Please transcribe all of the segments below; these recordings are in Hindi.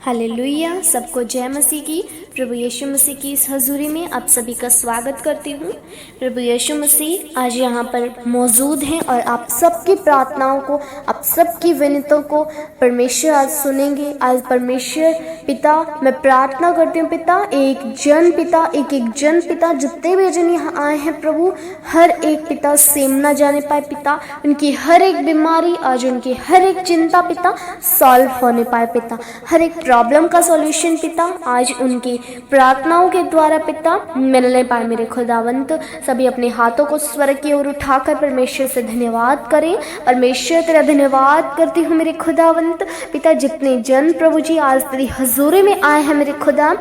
हालेलुया। सबको जय मसीह की। प्रभु यीशु मसीह की इस हजूरी में आप सभी का स्वागत करती हूँ। प्रभु यीशु मसीह आज यहाँ पर मौजूद हैं और आप सबकी प्रार्थनाओं को, आप सबकी विनतियों को परमेश्वर आज सुनेंगे। आज परमेश्वर पिता, मैं प्रार्थना करती हूँ पिता, एक जन पिता जितने भी जन यहाँ आए हैं प्रभु, हर एक पिता सेम ना जाने पाए पिता, उनकी हर एक बीमारी आज, उनकी हर एक चिंता पिता सॉल्व होने पाए पिता, हर एक प्रॉब्लम का सॉल्यूशन पिता आज उनकी प्रार्थनाओं के द्वारा पिता मिलने पाए। मेरे खुदावंत सभी अपने हाथों को स्वर्ग की ओर उठाकर परमेश्वर से धन्यवाद करें। परमेश्वर तेरा धन्यवाद करती हूँ मेरे खुदावंत पिता, जितने जन प्रभु जी आज तेरी हजूरी में आए हैं मेरे खुदा,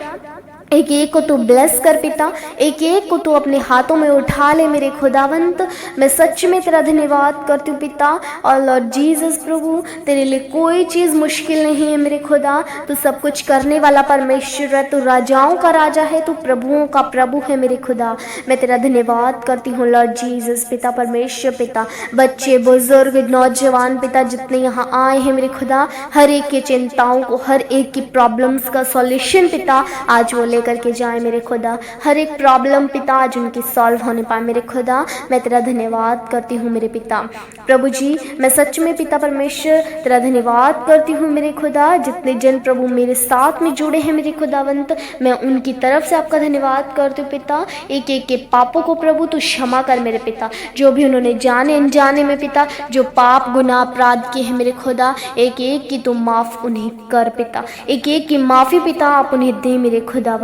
एक एक को तू ब्लेस कर पिता, एक एक को तू अपने हाथों में उठा ले मेरे खुदावंत। मैं सच में तेरा धन्यवाद करती हूँ पिता। और लॉर्ड जीसस प्रभु, तेरे लिए कोई चीज़ मुश्किल नहीं है मेरे खुदा। तू सब कुछ करने वाला परमेश्वर है, तू राजाओं का राजा है, तू प्रभुओं का प्रभु है मेरे खुदा। मैं तेरा धन्यवाद करती हूँ लॉर्ड जीसस पिता, परमेश्वर पिता, बच्चे बुजुर्ग नौजवान पिता जितने यहाँ आए हैं मेरे खुदा, हर एक की चिंताओं को, हर एक की प्रॉब्लम्स का सॉल्यूशन पिता आज वो लेकर के जाए मेरे खुदा। हर एक प्रॉब्लम पिता आज उनकी सॉल्व होने पाए मेरे खुदा। मैं तेरा धन्यवाद करती हूँ मेरे पिता। प्रभु जी, मैं सच में पिता परमेश्वर तेरा धन्यवाद करती हूँ मेरे खुदा। जितने जन प्रभु मेरे साथ में जुड़े हैं मेरे खुदावंत, मैं उनकी तरफ से आपका धन्यवाद करती हूँ पिता। एक एक के पापों को प्रभु तू क्षमा कर मेरे पिता, जो भी उन्होंने जाने अनजाने में पिता जो पाप गुनाह अपराध किए हैं मेरे खुदा, एक एक की तू माफ उन्हें कर पिता, एक एक की माफी पिता आप उन्हें दे मेरे खुदावंत।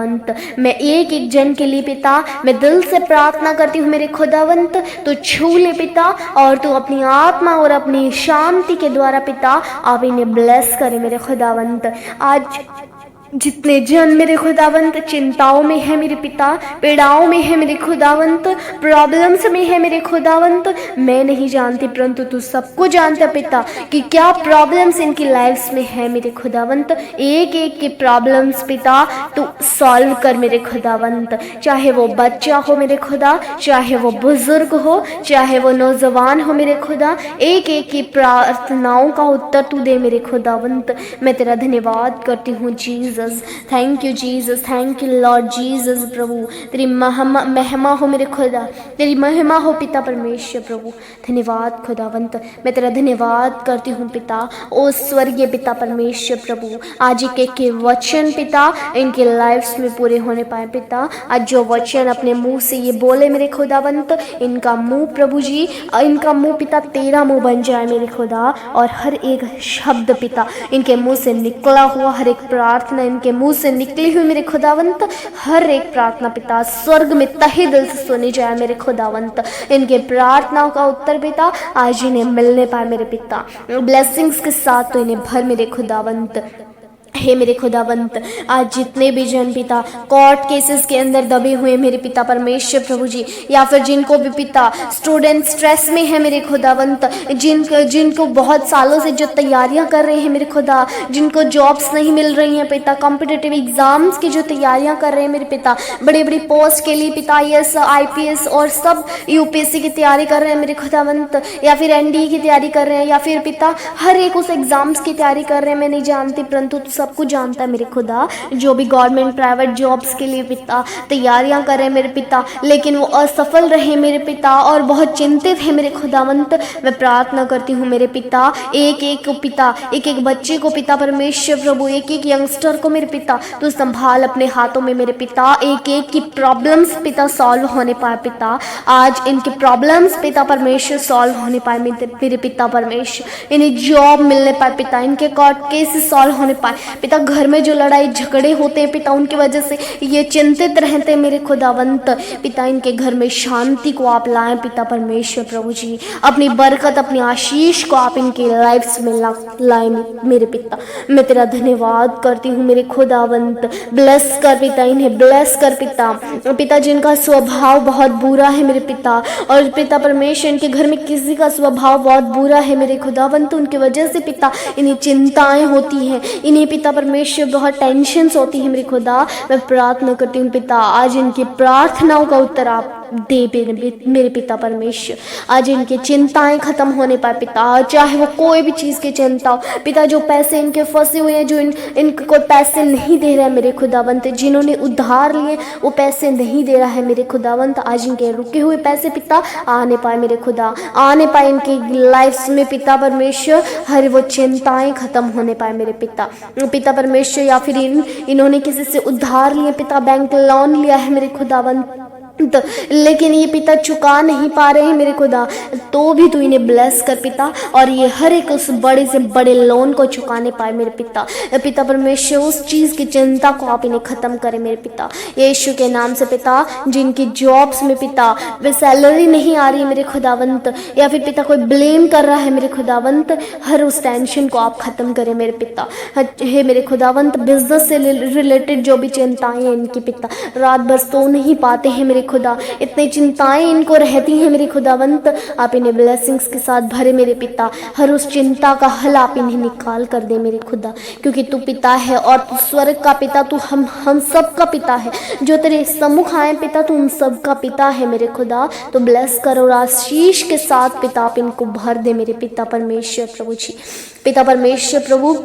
मैं एक एक जन के लिए पिता मैं दिल से प्रार्थना करती हूँ मेरे खुदावंत, तो छू ले पिता और तू अपनी आत्मा और अपनी शांति के द्वारा पिता आप इन्हें ब्लेस करे मेरे खुदावंत। आज जितने जन मेरे खुदावंत चिंताओं में है मेरे पिता, पीड़ाओं में है मेरे खुदावंत, प्रॉब्लम्स में है मेरे खुदावंत, मैं नहीं जानती परंतु तू सबको जानता पिता कि क्या प्रॉब्लम्स इनकी लाइफ्स में है मेरे खुदावंत। एक एक की प्रॉब्लम्स पिता तू सॉल्व कर मेरे खुदावंत, चाहे वो बच्चा हो मेरे खुदा, चाहे वो बुजुर्ग हो, चाहे वो नौजवान हो मेरे खुदा, एक एक की प्रार्थनाओं का उत्तर तू दे मेरे खुदावंत। मैं तेरा धन्यवाद करती हूँ Jesus. Thank you Jesus, thank you Lord Jesus. प्रभु तेरी महिमा हो मेरे खुदा, तेरी महिमा हो पिता परमेश्वर प्रभु। धन्यवाद खुदावंत, मैं तेरा धन्यवाद करती हूँ पिता। ओ स्वर्गीय पिता परमेश्वर प्रभु, आज एक के वचन पिता इनके लाइफ्स में पूरे होने पाए पिता। आज जो वचन अपने मुंह से ये बोले मेरे खुदावंत, इनका मुंह प्रभु जी, इनका मुंह पिता तेरा मुंह बन जाए मेरे खुदा। और हर एक शब्द पिता इनके मुंह से निकला हुआ, हर एक प्रार्थना इनके मुंह से निकली हुई मेरे खुदावंत, हर एक प्रार्थना पिता स्वर्ग में तहे दिल से सुनी जाए मेरे खुदावंत। इनके प्रार्थनाओं का उत्तर पिता आज इन्हें मिलने पाए मेरे पिता, ब्लेसिंग्स के साथ तो इन्हें भर मेरे खुदावंत। हे मेरे खुदावंत, आज जितने भी जन पिता कोर्ट केसेस के अंदर दबे हुए मेरे पिता परमेश्वर प्रभु जी, या फिर जिनको भी पिता स्टूडेंट स्ट्रेस में है मेरे खुदावंत, जिनको बहुत सालों से जो तैयारियां कर रहे हैं मेरे खुदा, जिनको जॉब्स नहीं मिल रही हैं पिता, कॉम्पिटिटिव एग्जाम्स की जो तैयारियां कर रहे हैं मेरे पिता, बड़ी बड़ी पोस्ट के लिए पिता IAS IPS और सब UPSC की तैयारी कर रहे हैं मेरे खुदावंत, या फिर NDA की तैयारी कर रहे हैं, या फिर पिता हर एक उस एग्जाम्स की तैयारी कर रहे हैं। मैं नहीं जानती परंतु सब कुछ जानता है मेरे खुदा। जो भी गवर्नमेंट प्राइवेट जॉब्स के लिए पिता तैयारियां कर रहे हैं मेरे पिता, लेकिन वो असफल रहे मेरे पिता और बहुत चिंतित है मेरे खुदावंत, मैं प्रार्थना करती हूँ मेरे पिता, एक एक को पिता, एक एक बच्चे को पिता परमेश्वर प्रभु, एक एक यंगस्टर को मेरे पिता तू संभाल अपने हाथों में मेरे पिता। एक एक की प्रॉब्लम्स पिता सॉल्व होने पाए पिता, आज इनकी प्रॉब्लम्स पिता परमेश्वर सॉल्व होने पाए मेरे पिता परमेश्वर, इन्हें जॉब मिलने पाए पिता, इनके कोर्ट केसेस सॉल्व होने पाए पिता, घर में जो लड़ाई झगड़े होते हैं पिता उनकी वजह से ये चिंतित रहते हैं मेरे खुदावंत पिता, इनके घर में शांति को आप लाएं पिता परमेश्वर प्रभु जी, अपनी बरकत अपनी आशीष को आप इनके लाइफ्स में लाएं मेरे पिता। मैं तेरा धन्यवाद करती हूँ मेरे खुदावंत, ब्लेस कर पिता, इन्हें ब्लेस कर पिता, जिनका स्वभाव बहुत बुरा है मेरे पिता, और पिता परमेश्वर इनके घर में किसी का स्वभाव बहुत बुरा है मेरे खुदावंत, उनकी वजह से पिता इन्हें चिंताएं होती हैं, इन्हें पिता परमेश्वर बहुत टेंशन्स होती है मेरे खुदा। मैं प्रार्थना करती हूँ पिता, आज इनकी प्रार्थनाओं का उत्तर आप दे मेरे पिता परमेश्वर। आज इनकी चिंताएं खत्म होने पाए पिता, चाहे वो कोई भी चीज़ की चिंता हो पिता। जो पैसे इनके फंसे हुए हैं, जो इनको कोई पैसे नहीं दे रहा है मेरे खुदावंत, जिन्होंने उधार लिए वो पैसे नहीं दे रहा है मेरे खुदावंत, आज इनके रुके हुए पैसे पिता आने पाए मेरे खुदा, आने पाए इनके लाइफ में पिता परमेश्वर। हर वो चिंताएं खत्म होने पाए मेरे पिता परमेश्वर। या फिर इन्होंने किसी से उधार लिए पिता, बैंक लोन लिया है मेरे खुदावंत, लेकिन ये पिता चुका नहीं पा रहे हैं मेरे खुदा, तो भी तू इन्हें ब्लेस कर पिता, और ये हर एक उस बड़े से बड़े लोन को चुकाने पाए मेरे पिता परमेश्वर। उस चीज़ की चिंता को आप इन्हें ख़त्म करें मेरे पिता, यीशु के नाम से पिता। जिनकी जॉब्स में पिता वे सैलरी नहीं आ रही मेरे खुदावंत, या फिर पिता कोई ब्लेम कर रहा है मेरे खुदावंत, हर उस टेंशन को आप ख़त्म करें मेरे पिता। हे मेरे खुदावंत, बिजनेस से रिलेटेड जो भी चिंताएं हैं इनकी पिता, रात भर सो नहीं पाते हैं मेरे खुदा, इतनी चिंताएं इनको रहती हैं मेरे खुदावंत, आप इन्हें ब्लेसिंग्स के साथ भरे मेरे पिता। हर उस चिंता का हल आप इन्हें निकाल कर दे मेरे खुदा, क्योंकि तू पिता है और तू स्वर्ग का पिता, तू हम सब का पिता है। जो तेरे सम्मुख आए पिता, तू उन सब का पिता है मेरे खुदा। तो ब्लेस करो और आशीष के साथ पिता आप इनको भर दे मेरे पिता परमेश्वर प्रभु जी। पिता परमेश्वर प्रभु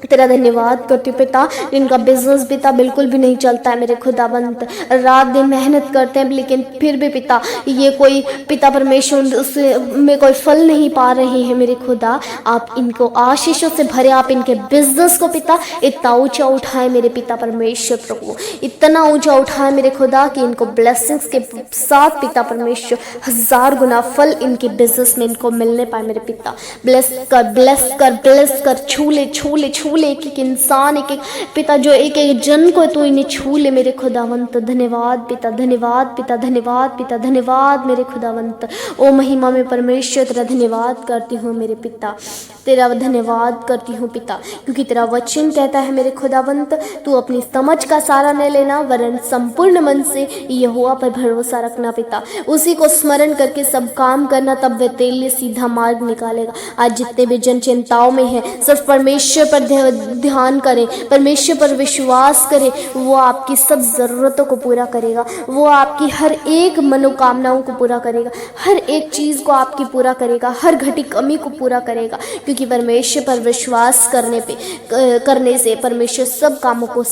तेरा धन्यवाद करती हूँ पिता, जिनका बिजनेस पिता बिल्कुल भी नहीं चलता है मेरे खुदावंत, रात दिन मेहनत करते हैं लेकिन फिर भी पिता ये कोई पिता परमेश्वर उसमें कोई फल नहीं पा रहे हैं मेरे खुदा। आप इनको आशीषों से भरे, आप इनके बिजनेस को पिता इतना ऊंचा उठाए मेरे पिता परमेश्वर प्रभु, इतना ऊंचा उठाए मेरे खुदा कि इनको ब्लेसिंग्स के साथ पिता परमेश्वर 1000 गुना फल इनके बिजनेस में इनको मिलने पाए मेरे पिता। ब्लेस कर ब्लेस कर ब्लेस कर, छू ले छू ले छू ले, एक एक इंसान, एक एक पिता, जो एक एक जन को तू इन्हें छू ले मेरे खुदावंत। धन्यवाद पिता, धन्यवाद पिता, धन्यवाद पिता, धन्यवाद मेरे खुदावंत। ओ महिमा में परमेश्वर तेरा धन्यवाद करती हूँ मेरे पिता, तेरा धन्यवाद करती हूँ पिता, क्योंकि तेरा वचन कहता है मेरे खुदावंत, तू अपनी समझ का सहारा न लेना वरन संपूर्ण मन से यहोवा पर भरोसा रखना पिता, उसी को स्मरण करके सब काम करना, तब वह तेरे लिए सीधा मार्ग निकालेगा। आज जितने भी जन चिंताओं में है, सिर्फ परमेश्वर पर ध्यान करें, परमेश्वर पर विश्वास करें, वो आपकी सब ज़रूरतों को पूरा करेगा, वो आपकी हर एक मनोकामनाओं को पूरा करेगा, हर एक चीज़ को आपकी पूरा करेगा, हर घटी कमी को पूरा करेगा, क्योंकि परमेश्वर पर विश्वास करने से परमेश्वर सब कामों को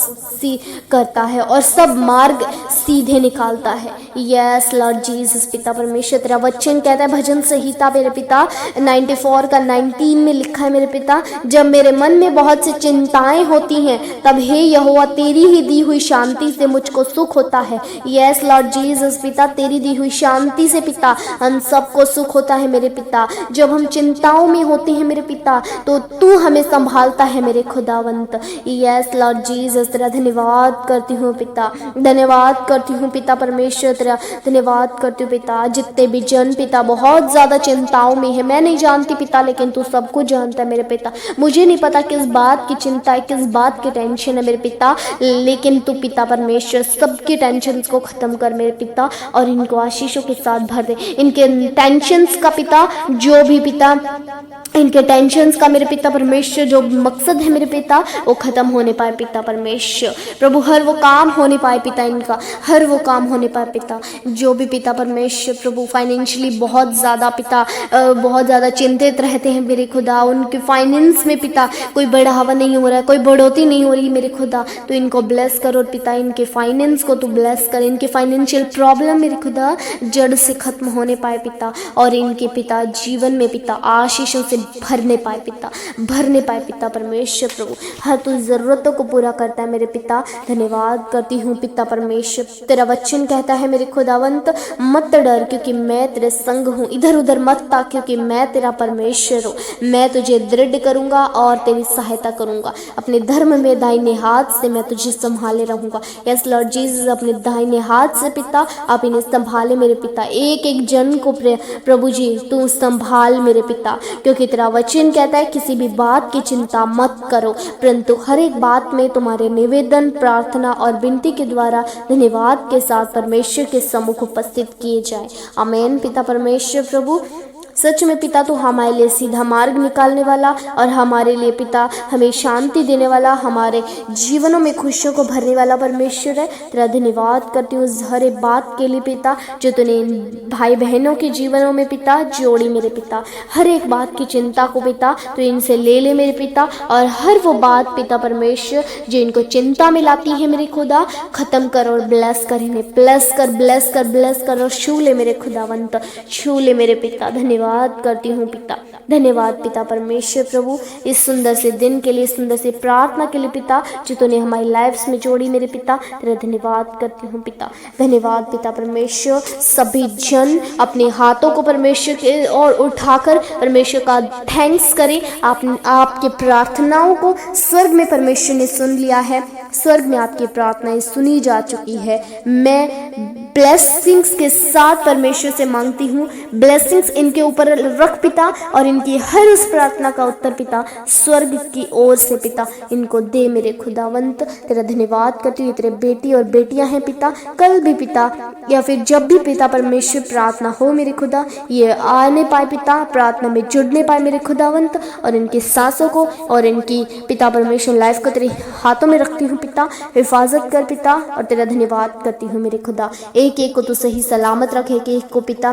करता है और सब मार्ग सीधे निकालता है। यस लॉर्ड जीसस पिता परमेश्वर, तेरा वचन कहता है भजन संहिता मेरे पिता 94 का 19 में लिखा है मेरे पिता, जब मेरे मन में बहुत सी चिंताएं होती हैं तब हे यहोवा तेरी ही दी हुई शांति से मुझको सुख होता है। यस लॉर्ड जीसस पिता, तेरी दी हुई शांति से पिता हम सबको सुख होता है मेरे पिता। जब हम चिंताओं में होते हैं मेरे पिता तो तू हमें संभालता है मेरे खुदावंत। यस लॉर्ड जीसस, तेरा धन्यवाद करती हूँ पिता, धन्यवाद करती हूँ पिता परमेश्वर, तेरा धन्यवाद करती हूँ पिता। जितने भी जन पिता बहुत ज़्यादा चिंताओं में है, मैं नहीं जानती पिता, लेकिन तू सब कुछ जानता है मेरे पिता। मुझे नहीं पता किस बात की चिंता है, किस बात की टेंशन है मेरे पिता, लेकिन तू पिता परमेश्वर सबके टेंशन को ख़त्म कर मेरे पिता और इनको आशीषों के साथ भर दे। इनके टेंशन्स का पिता, जो भी पिता इनके टेंशन्स का मेरे पिता परमेश्वर जो मकसद है मेरे पिता वो ख़त्म होने पाए पिता परमेश्वर प्रभु, हर वो काम होने पाए पिता, इनका हर वो काम होने पाए पिता। जो भी पिता परमेश्वर प्रभु फाइनेंशियली बहुत ज़्यादा पिता बहुत ज़्यादा चिंतित रहते हैं मेरे खुदा, उनके फाइनेंस में पिता कोई बढ़ावा नहीं हो रहा है, कोई बढ़ोतरी नहीं हो रही मेरे खुदा, तो इनको ब्लेस करो पिता, इनके फाइनेंस को तो ब्लेस कर, इनके फाइनेंशियल प्रॉब्लम मेरे खुदा जड़ से ख़त्म होने पाए पिता और इनके पिता जीवन में पिता आशीषों से भरने पाए पिता परमेश्वर प्रभु, हर तू ज़रूरतों को पूरा करता है मेरे पिता। धन्यवाद करती हूँ पिता परमेश्वर, तेरा वचन कहता है मेरे खुदावंत मत डर क्योंकि मैं तेरे संग हूँ, इधर उधर मत ताक क्योंकि मैं तेरा परमेश्वर हूँ, मैं तुझे दृढ़ करूँगा और तेरी सहायता करूँगा, अपने धर्म में दाहिने हाथ से मैं तुझे संभाले रहूँगा। यस लॉर्ड जीसस, अपने दाहिने हाथ से पिता आप इन्हें संभाले मेरे पिता, एक एक जन को प्रभु जी तू संभाल मेरे पिता, क्योंकि तेरा वचन कहता है किसी भी बात की चिंता मत करो परंतु हर एक बात में तुम्हारे निवेदन प्रार्थना और विनती के द्वारा धन्यवाद के साथ परमेश्वर के सम्मुख उपस्थित किए जाए। आमीन। पिता परमेश्वर प्रभु सच में पिता तू हमारे लिए सीधा मार्ग निकालने वाला और हमारे लिए पिता हमें शांति देने वाला, हमारे जीवनों में खुशियों को भरने वाला परमेश्वर है। तेरा धन्यवाद करती हूँ उस हर एक बात के लिए पिता जो तूने भाई बहनों के जीवनों में पिता जोड़ी मेरे पिता। हर एक बात की चिंता को पिता तो इनसे ले मेरे पिता, और हर वो बात पिता परमेश्वर जो इनको चिंता में लाती है मेरे खुदा, खत्म कर और ब्लेस कर, इन्हें ब्लेस कर, ब्लेस कर, ब्लेस कर और छू ले मेरे खुदावंत, छू ले मेरे पिता। धन्यवाद करती हूँ पिता, धन्यवाद पिता परमेश्वर प्रभु इस सुंदर से दिन के लिए, सुंदर से प्रार्थना के लिए पिता जो तूने हमारी लाइफ्स में जोड़ी मेरे पिता। तेरा धन्यवाद करती हूँ पिता, धन्यवाद पिता परमेश्वर। सभी जन अपने हाथों को परमेश्वर के और उठाकर परमेश्वर का थैंक्स करें। आपके प्रार्थनाओं को स्वर्ग में परमेश्वर ने सुन लिया है, स्वर्ग में आपकी प्रार्थनाएं सुनी जा चुकी है। मैं ब्लेसिंग्स के साथ परमेश्वर से मांगती हूँ, ब्लेसिंग्स इनके ऊपर रख पिता, और इनकी हर उस प्रार्थना का उत्तर पिता स्वर्ग की ओर से पिता इनको दे मेरे खुदावंत। तेरा धन्यवाद करती हूँ, तेरे बेटी और बेटियां हैं पिता, कल भी पिता या फिर जब भी पिता परमेश्वर प्रार्थना हो मेरे खुदा, ये आने पाए पिता, प्रार्थना में जुड़ने पाए मेरे खुदावंत, और इनकी सांसों को और इनकी पिता परमेश्वर लाइफ को तेरे हाथों में रखती हूँ पिता, हिफाजत कर पिता, और तेरा धन्यवाद करती हूँ मेरे खुदा। एक एक को तू सही सलामत रख, एक एक को पिता,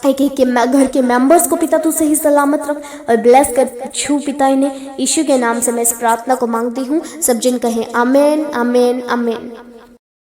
एक एक के घर के मेंबर्स को पिता तू सही सलामत रख और ब्लेस कर, छू पिता इन्हें। यीशु के नाम से मैं इस प्रार्थना को मांगती हूँ। सब जन कहें आमेन, आमेन, आमेन।